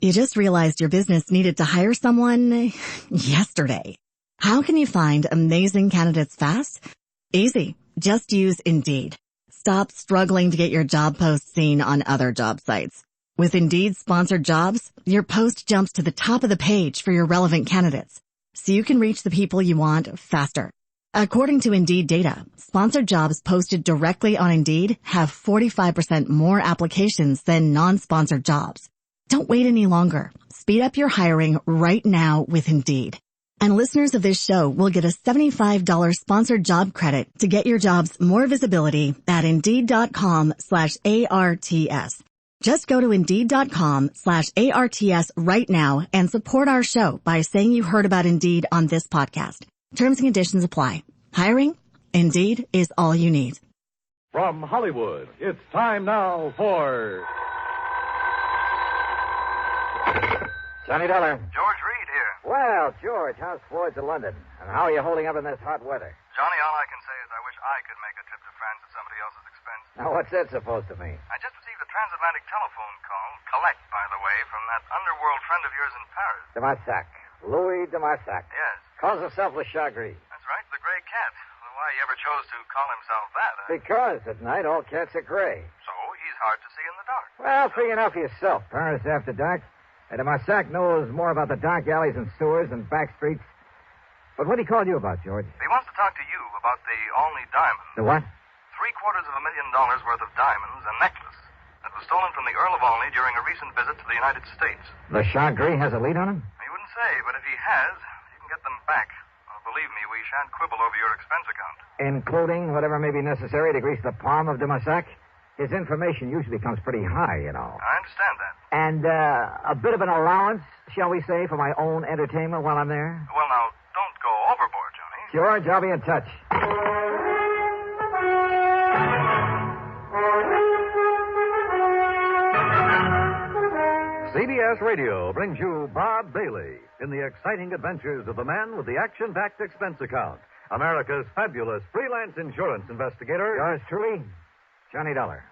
You just realized your business needed to hire someone yesterday. How can you find amazing candidates fast? Easy. Just use Indeed. Stop struggling to get your job post seen on other job sites. With Indeed sponsored jobs, your post jumps to the top of the page for your relevant candidates, so you can reach the people you want faster. According to Indeed data, sponsored jobs posted directly on Indeed have 45% more applications than non-sponsored jobs. Don't wait any longer. Speed up your hiring right now with Indeed. And listeners of this show will get a $75 sponsored job credit to get your jobs more visibility at Indeed.com/ARTS. Just go to Indeed.com/ARTS right now and support our show by saying you heard about Indeed on this podcast. Terms and conditions apply. Hiring? Indeed is all you need. From Hollywood, it's time now for... Johnny Dollar. George Reed here. Well, George, how's Floyd's of London? And how are you holding up in this hot weather? Johnny, all I can say is I wish I could make a trip to France at somebody else's expense. Now, what's that supposed to mean? I just received a transatlantic telephone call, collect, by the way, from that underworld friend of yours in Paris. De Marsac. Louis de Marsac. Yes. Calls himself Le Chagris. That's right, the gray cat. Well, why he ever chose to call himself that, Because at night all cats are gray. So he's hard to see in the dark. Well, figure enough for yourself. Paris after dark. De Marsac knows more about the dark alleys and sewers and back streets. But what did he call you about, George? He wants to talk to you about the Olney diamond. The what? $750,000 worth of diamonds, a necklace that was stolen from the Earl of Olney during a recent visit to the United States. Le Chagris has a lead on him? He wouldn't say, but if he has, you can get them back. Well, believe me, we shan't quibble over your expense account. Including whatever may be necessary to grease the palm of de Marsac? His information usually comes pretty high, you know. I understand that. And a bit of an allowance, shall we say, for my own entertainment while I'm there? Well, now, don't go overboard, Johnny. George, I'll be in touch. CBS Radio brings you Bob Bailey in the exciting adventures of the man with the action-packed expense account, America's fabulous freelance insurance investigator. Yours truly, Johnny Dollar.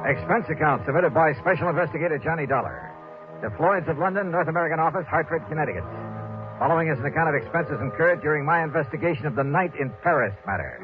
Expense account submitted by Special Investigator Johnny Dollar. The Floyds of London, North American Office, Hartford, Connecticut. Following is an account of expenses incurred during my investigation of the night in Paris matter.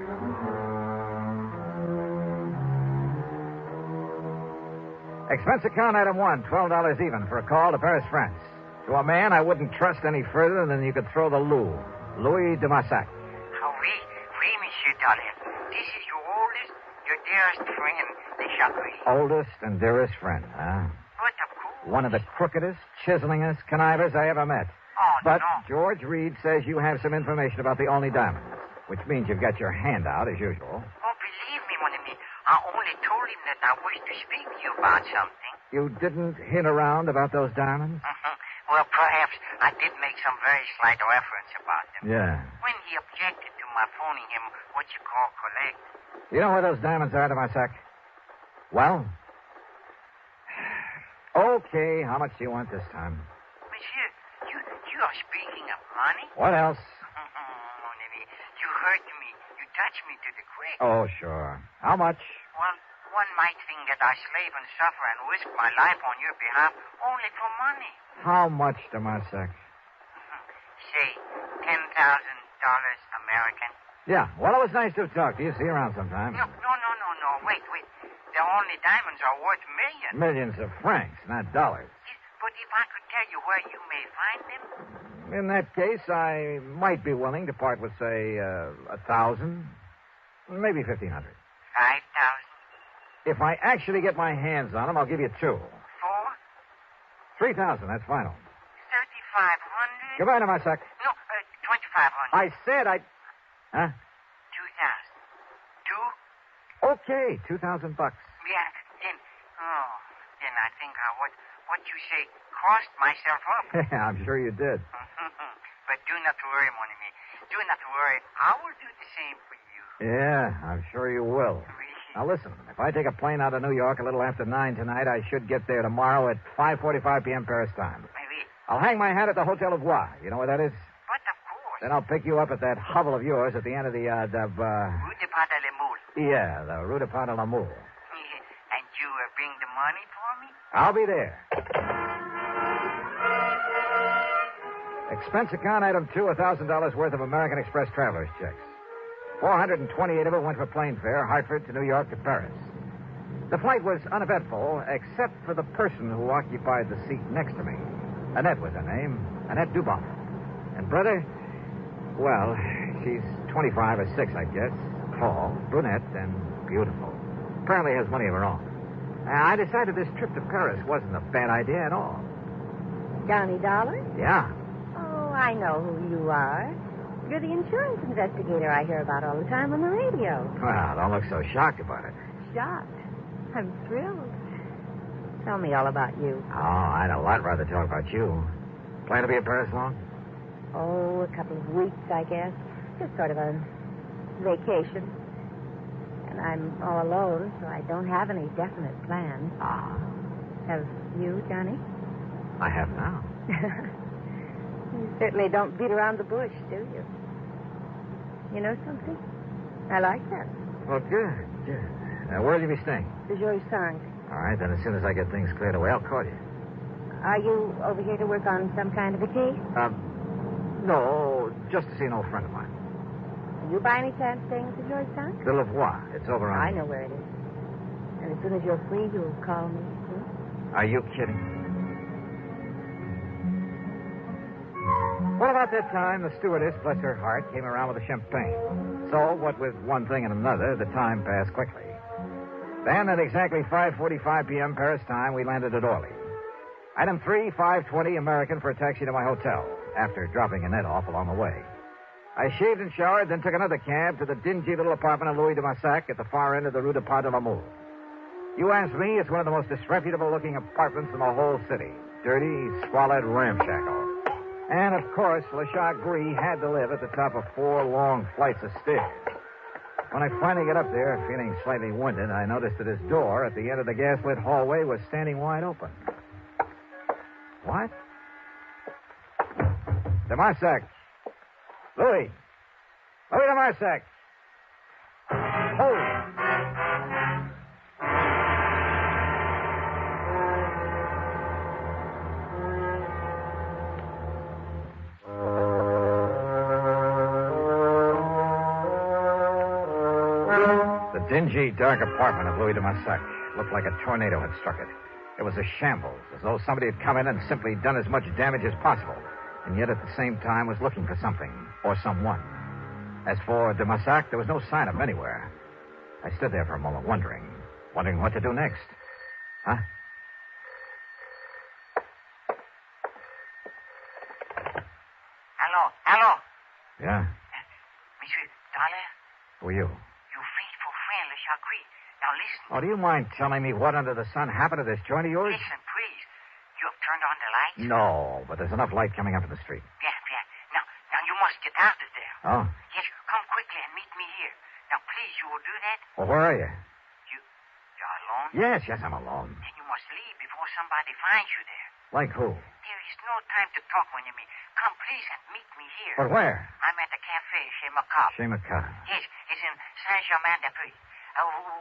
Expense account item 1, $12 even for a call to Paris, France. To a man I wouldn't trust any further than you could throw the loo. Louis de Marsac. Oui, Monsieur Dollar. This is your oldest, your dearest friend, Le Chagris. Oldest and dearest friend, huh? But of course. One of the crookedest, chiselingest connivers I ever met. Oh, But no. George Reed says you have some information about the Olney diamonds, which means you've got your hand out, as usual. Oh, believe me, mon ami. I only told him that I wish to speak to you about something. You didn't hint around about those diamonds? Well, perhaps I did make some very slight reference about them. Yeah. When he objected to my phoning him what you call collect. You know where those diamonds are, de Marsac? Well? Okay, how much do you want this time? Monsieur, you are speaking of money? What else? Mon ami, you hurt me. You touched me to the quick. Oh, sure. How much? Well, one might think that I slave and suffer and risk my life on your behalf only for money. How much, de Marsac? Say, $10,000 American. Yeah, well, it was nice to talk to you. See you around sometime. No. Wait. The only diamonds are worth millions. Millions of francs, not dollars. But if I could tell you where you may find them? In that case, I might be willing to part with, say, 1,000, maybe 1,500. 5,000? If I actually get my hands on them, I'll give you 2. 4? 3,000, that's final. 3,500? Goodbye, de Marsac. No, 2,500. I said Huh? 2,000. 2? Okay, $2,000. Yeah, then I think what you say crossed myself up. I'm sure you did. But do not worry, mon ami. Do not worry. I will do the same for you. Yeah, I'm sure you will. Oui. Now, listen, if I take a plane out of New York a little after 9 tonight, I should get there tomorrow at 5:45 p.m. Paris time. Oui. I'll hang my hat at the Hotel of Bois. You know where that is? But of course. Then I'll pick you up at that hovel of yours at the end of the, Rue de Pas de la Moule. Yeah, the Rue de Pas de la Moule. And you bring the money for me? I'll be there. Expense account item 2, $1,000 worth of American Express traveler's checks. 428 of it went for plane fare, Hartford to New York to Paris. The flight was uneventful, except for the person who occupied the seat next to me. Annette was her name, Annette Dubon. And brother, well, she's 25 or 6, I guess. Tall, brunette, and beautiful. Apparently has money of her own. I decided this trip to Paris wasn't a bad idea at all. Johnny Dollar? Yeah. Oh, I know who you are. You're the insurance investigator I hear about all the time on the radio. Well, don't look so shocked about it. Shocked. I'm thrilled. Tell me all about you. Oh, I'd a lot rather talk about you. Plan to be in Paris long? Oh, a couple of weeks, I guess. Just sort of a vacation. And I'm all alone, so I don't have any definite plans. Ah. Have you, Johnny? I have now. You certainly don't beat around the bush, do you? You know something? I like that. Well, good. Where'll you be staying? The George Sank. All right, then as soon as I get things cleared away, I'll call you. Are you over here to work on some kind of a case? No, just to see an old friend of mine. Are you by any chance staying at the George Sank? The Lavoie. It's over on... I know where it is. And as soon as you're free, you'll call me. Are you kidding? Well, about that time, the stewardess, bless her heart, came around with a champagne. So, what with one thing and another, the time passed quickly. Then, at exactly 5:45 p.m. Paris time, we landed at Orly. Item 3, 5:20 American for a taxi to my hotel, after dropping Annette off along the way. I shaved and showered, then took another cab to the dingy little apartment of Louis de Massac at the far end of the Rue de Pas de la Moule. You ask me, it's one of the most disreputable-looking apartments in the whole city. Dirty, squalid, ramshackle. And, of course, Le Chagris had to live at the top of 4 long flights of stairs. When I finally got up there, feeling slightly winded, I noticed that his door at the end of the gaslit hallway was standing wide open. What? De Marsac. Louis de Marsac. Hold. The dingy, dark apartment of Louis de Massac looked like a tornado had struck it. It was a shambles, as though somebody had come in and simply done as much damage as possible, and yet at the same time was looking for something, or someone. As for de Massac, there was no sign of him anywhere. I stood there for a moment, wondering what to do next. Huh? Hello. Yeah? Monsieur Dollar? Who are you? Your faithful friend, Le Chagris. Now listen. Oh, do you mind telling me what under the sun happened to this joint of yours? Listen, please. You have turned on the lights? No, but there's enough light coming up to the street. Yeah. Now you must get out of there. Oh? Yes, come quickly and meet me here. Now, please, you will do that? Well, where are you? You're alone? Yes, I'm alone. Then you must leave before somebody finds you there. Like who? There is no time to talk when you meet. Come, please, and meet me here. But where? I'm at the cafe chez Macabre. Chez Macabre. Yes, it's in Saint-Germain-des-Prés.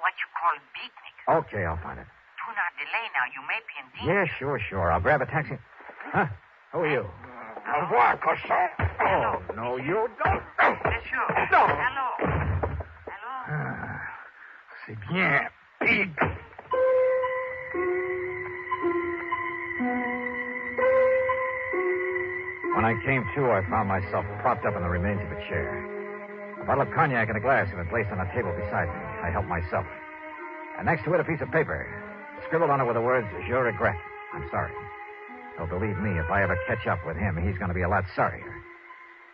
What you call beatnik. Okay, I'll find it. Do not delay now. You may be in danger. Yeah, sure. I'll grab a taxi. Huh? Who are you? Au revoir, cochon. Oh, no, you don't. Monsieur. No. Hello. C'est bien, pig. When I came to, I found myself propped up in the remains of a chair. A bottle of cognac and a glass had been placed on a table beside me. I helped myself. And next to it, a piece of paper. Scribbled on it were the words, Je regrette. I'm sorry. Oh, believe me, if I ever catch up with him, he's going to be a lot sorrier.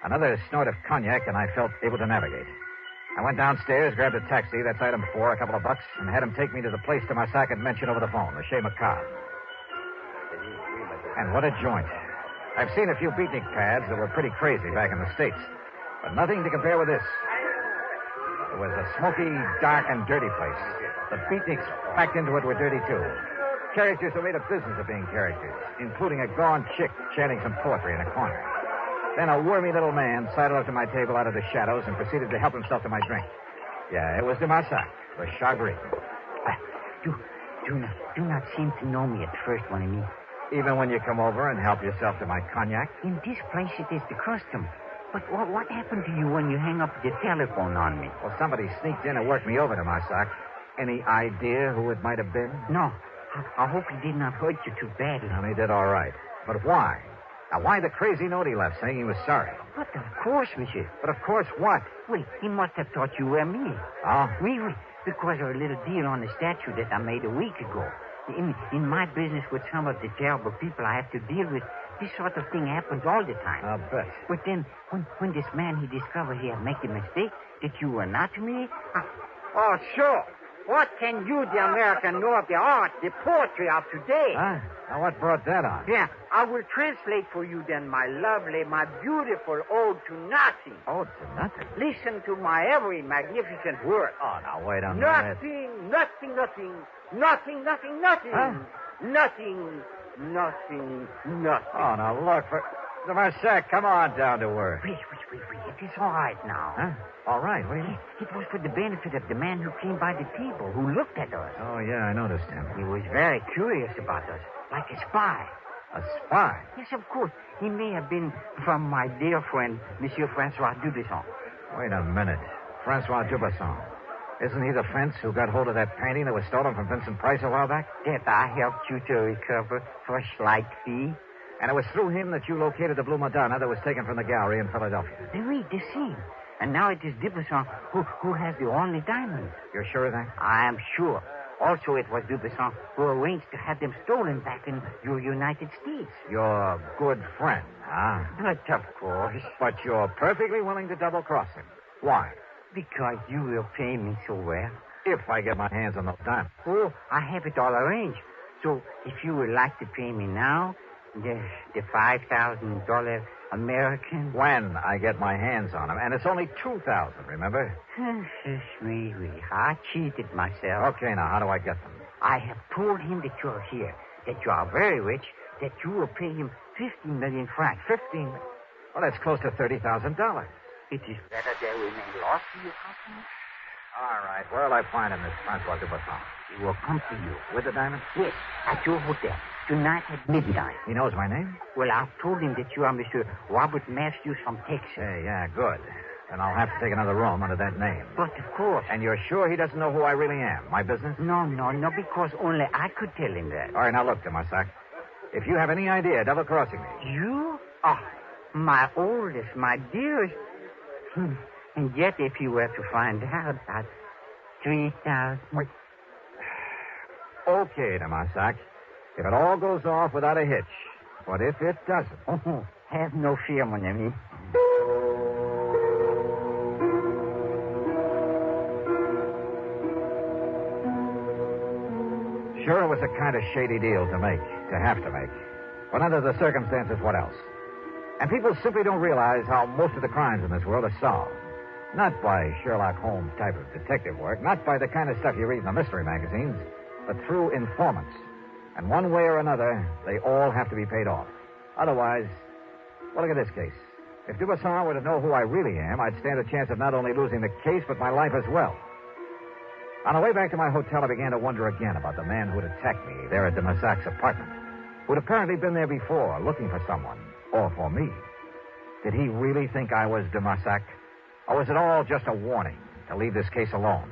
Another snort of cognac, and I felt able to navigate. I went downstairs, grabbed a taxi, that's item 4, a couple of bucks, and had him take me to the place de Marsac had mentioned over the phone, the Chez Macabre. And what a joint. I've seen a few beatnik pads that were pretty crazy back in the States, but nothing to compare with this. It was a smoky, dark, and dirty place. The beatniks packed into it were dirty, too. Characters who made a business of being characters, including a gaunt chick chanting some poetry in a corner. Then a wormy little man sidled up to my table out of the shadows and proceeded to help himself to my drink. Yeah, it was de Marsac, the Chablis. Do not seem to know me at first, mon ami. Even when you come over and help yourself to my cognac? In this place, it is the custom. But what happened to you when you hang up the telephone on me? Well, somebody sneaked in and worked me over, de Marsac. Any idea who it might have been? No. I hope he did not hurt you too badly. No, he did all right. But why? Now, why the crazy note he left saying he was sorry? But of course, monsieur. But of course what? Well, he must have thought you were me. Oh? Oui, because of a little deal on the statue that I made a week ago. In my business with some of the terrible people I have to deal with, this sort of thing happens all the time. I'll bet. But then, when this man he discovered he had made a mistake, that you were not me... Oh, sure. What can you, the American, know of the art, the poetry of today? Huh? Now, what brought that on? Yeah, I will translate for you then my lovely, my beautiful ode to nothing. Ode to nothing? Listen to my every magnificent word. Oh, now, wait a minute. Nothing. Huh? Nothing. Oh, now, look, for... De Marsac, come on down to earth. Wait. It is all right now. Huh? All right, what do you mean? It was for the benefit of the man who came by the table, who looked at us. Oh, yeah, I noticed him. He was very curious about us, like a spy. A spy? Yes, of course. He may have been from my dear friend, Monsieur Francois Dubesson. Wait a minute. Francois Dubesson. Isn't he the fence who got hold of that painting that was stolen from Vincent Price a while back? That I helped you to recover for a slight fee. And it was through him that you located the Blue Madonna that was taken from the gallery in Philadelphia. Oui, the same. And now it is Dubesson who has the only diamonds. You're sure of that? I am sure. Also, it was Dubesson who arranged to have them stolen back in your United States. Your good friend, huh? But of course. But you're perfectly willing to double-cross him. Why? Because you will pay me so well. If I get my hands on those diamonds. Oh, I have it all arranged. So if you would like to pay me now, the $5,000 American. When I get my hands on him. And it's only $2,000, remember? Oui. I cheated myself. Okay, now, how do I get them? I have told him that you are here, that you are very rich, that you will pay him 15 million francs. 15? Well, that's close to $30,000. It is better they remain lost to your company. All right. Where'll I find him, Miss Francois Dubesson? He will come to you. With the diamonds? Yes, at your hotel. Tonight at midnight. He knows my name? Well, I've told him that you are Monsieur Robert Matthews from Texas. Yeah, good. Then I'll have to take another room under that name. But of course. And you're sure he doesn't know who I really am? My business? No, because only I could tell him that. All right, now look, de Marsac. If you have any idea of double-crossing me... You? Oh, my oldest, my dearest. And yet, if you were to find out that 3,000... Wait. Okay, de Marsac. If it all goes off without a hitch. But if it doesn't... Oh, have no fear, mon ami. Sure, it was a kind of shady deal to have to make. But under the circumstances, what else? And people simply don't realize how most of the crimes in this world are solved. Not by Sherlock Holmes type of detective work, not by the kind of stuff you read in the mystery magazines, but through informants. And one way or another, they all have to be paid off. Otherwise, well, look at this case. If Dubesson were to know who I really am, I'd stand a chance of not only losing the case, but my life as well. On the way back to my hotel, I began to wonder again about the man who'd attacked me there at de Marsac's apartment, who'd apparently been there before, looking for someone, or for me. Did he really think I was de Marsac? Or was it all just a warning to leave this case alone?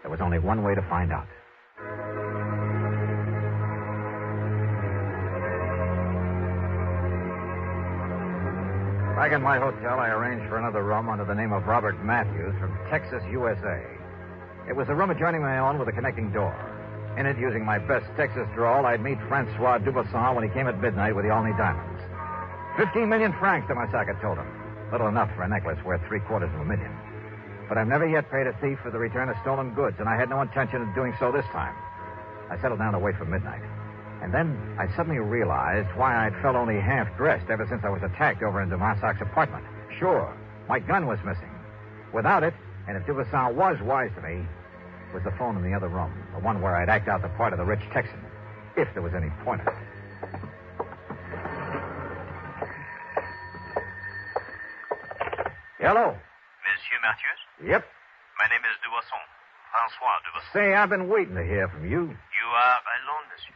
There was only one way to find out. Back in my hotel, I arranged for another room under the name of Robert Matthews from Texas, USA. It was a room adjoining my own with a connecting door. In it, using my best Texas drawl, I'd meet Francois Dubesson when he came at midnight with the Olney diamonds. 15 million francs, de Marsac had told him. Little enough for a necklace worth $750,000. But I've never yet paid a thief for the return of stolen goods, and I had no intention of doing so this time. I settled down to wait for midnight. And then I suddenly realized why I'd felt only half-dressed ever since I was attacked over in de Marsac's apartment. Sure, my gun was missing. Without it, and if Dubesson was wise to me, was the phone in the other room, the one where I'd act out the part of the rich Texan. if there was any point in it. Hello. Monsieur Mathieu's? Yep. My name is Dubuisson. François Dubuisson. Say, I've been waiting to hear from you. You are alone, monsieur?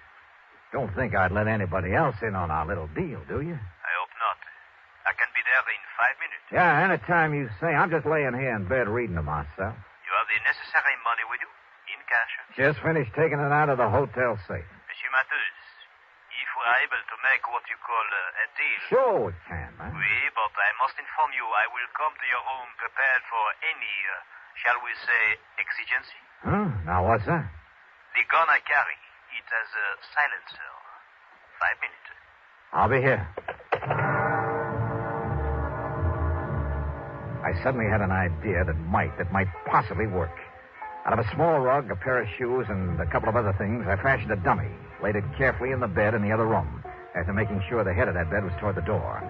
Don't think I'd let anybody else in on our little deal, do you? I hope not. I can be there in 5 minutes. Yeah, anytime you say. I'm just laying here in bed reading to myself. You have the necessary money with you? In cash? Just finished taking it out of the hotel safe. Monsieur Mathieu's, if we are able to make what you call a deal... Sure we can, man. Oui, but I must inform you I will come to your room prepared for any, shall we say, exigency. Huh? Now, what's that? The gun I carry, it has a silencer. 5 minutes. I'll be here. I suddenly had an idea that might possibly work. Out of a small rug, a pair of shoes, and a couple of other things, I fashioned a dummy, laid it carefully in the bed in the other room, after making sure the head of that bed was toward the door.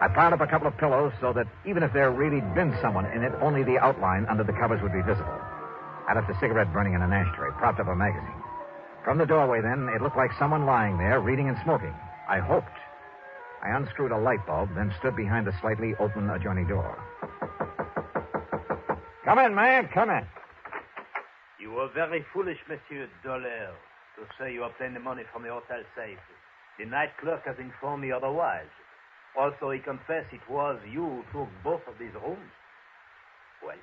I piled up a couple of pillows so that even if there really been someone in it, only the outline under the covers would be visible. I left a cigarette burning in an ashtray, propped up a magazine. From the doorway, then, it looked like someone lying there, reading and smoking. I hoped. I unscrewed a light bulb, then stood behind the slightly open adjoining door. Come in, man, come in. You were very foolish, Monsieur Dollar, to say you obtained the money from the hotel safe. The night clerk has informed me otherwise. Also, he confessed it was you who took both of these rooms. Well,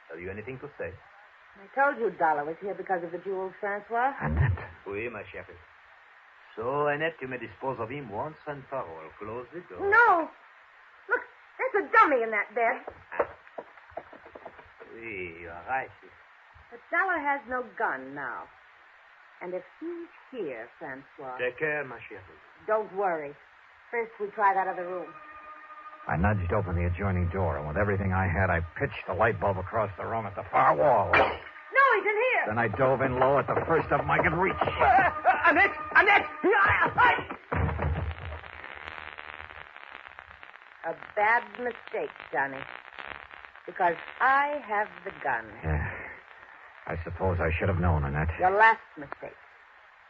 have you anything to say? I told you Dollar was here because of the jewels, Francois. Annette. Oui, ma chérie. So, Annette, you may dispose of him once and for all. Close the door. No! Look, there's a dummy in that bed. Oui, you are right. But Dollar has no gun now. And if he's here, Francois... Take care, ma chérie. Don't worry. First, we try that other room. I nudged open the adjoining door, and with everything I had, I pitched the light bulb across the room at the far wall. No, he's in here. Then I dove in low at the first of them I could reach. Annette! Annette! A bad mistake, Johnny. Because I have the gun. Yeah. I suppose I should have known, Annette. Your last mistake.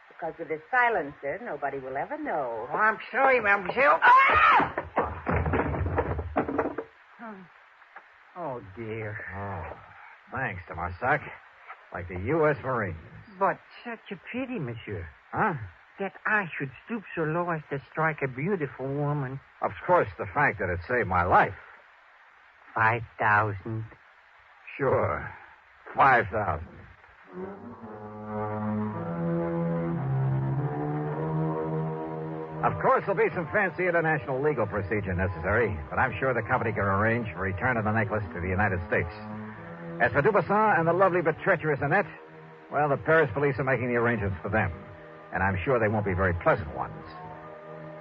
Because with this silencer, nobody will ever know. Oh, I'm sorry, Mademoiselle. Oh, dear. Oh, thanks, Tomarsak. Like the U.S. Marines. But such a pity, monsieur. Huh? That I should stoop so low as to strike a beautiful woman. Of course, the fact that it saved my life. 5,000. Sure. 5,000. Of course, there'll be some fancy international legal procedure necessary, but I'm sure the company can arrange for return of the necklace to the United States. As for Dubuisson and the lovely but treacherous Annette, well, the Paris police are making the arrangements for them, and I'm sure they won't be very pleasant ones.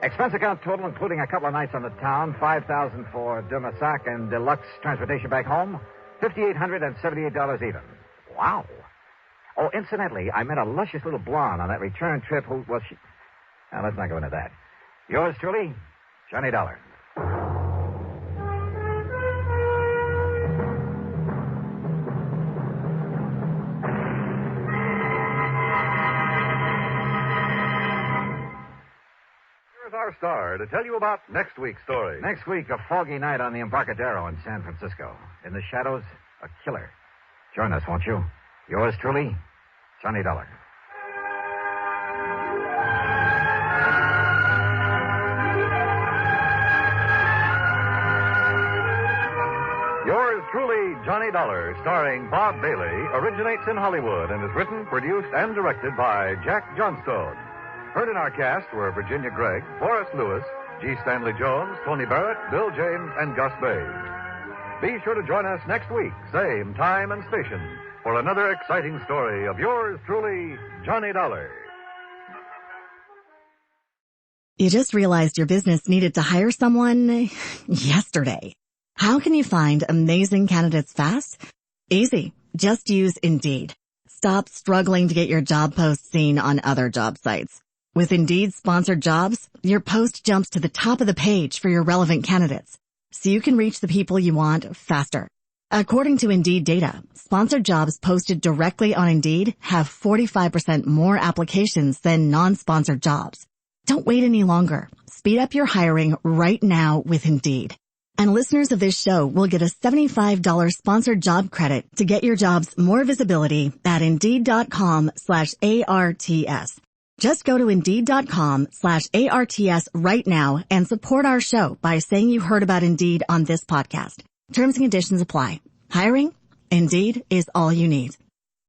Expense account total, including a couple of nights on the town, $5,000 for Dubuisson and deluxe transportation back home, $5,878 even. Wow. Oh, incidentally, I met a luscious little blonde on that return trip who, well, she... Now, let's not go into that. Yours truly, Johnny Dollar. Here's our star to tell you about next week's story. Next week, a foggy night on the Embarcadero in San Francisco. In the shadows, a killer. Join us, won't you? Yours truly, Johnny Dollar. Yours truly, Johnny Dollar, starring Bob Bailey, originates in Hollywood and is written, produced, and directed by Jack Johnstone. Heard in our cast were Virginia Gregg, Forrest Lewis, G. Stanley Jones, Tony Barrett, Bill James, and Gus Bays. Be sure to join us next week, same time and station, for another exciting story of yours truly, Johnny Dollar. You just realized your business needed to hire someone yesterday. How can you find amazing candidates fast? Easy. Just use Indeed. Stop struggling to get your job post seen on other job sites. With Indeed sponsored jobs, your post jumps to the top of the page for your relevant candidates, so you can reach the people you want faster. According to Indeed data, sponsored jobs posted directly on Indeed have 45% more applications than non-sponsored jobs. Don't wait any longer. Speed up your hiring right now with Indeed. And listeners of this show will get a $75 sponsored job credit to get your jobs more visibility at Indeed.com/ARTS. Just go to Indeed.com/ARTS right now and support our show by saying you heard about Indeed on this podcast. Terms and conditions apply. Hiring? Indeed is all you need.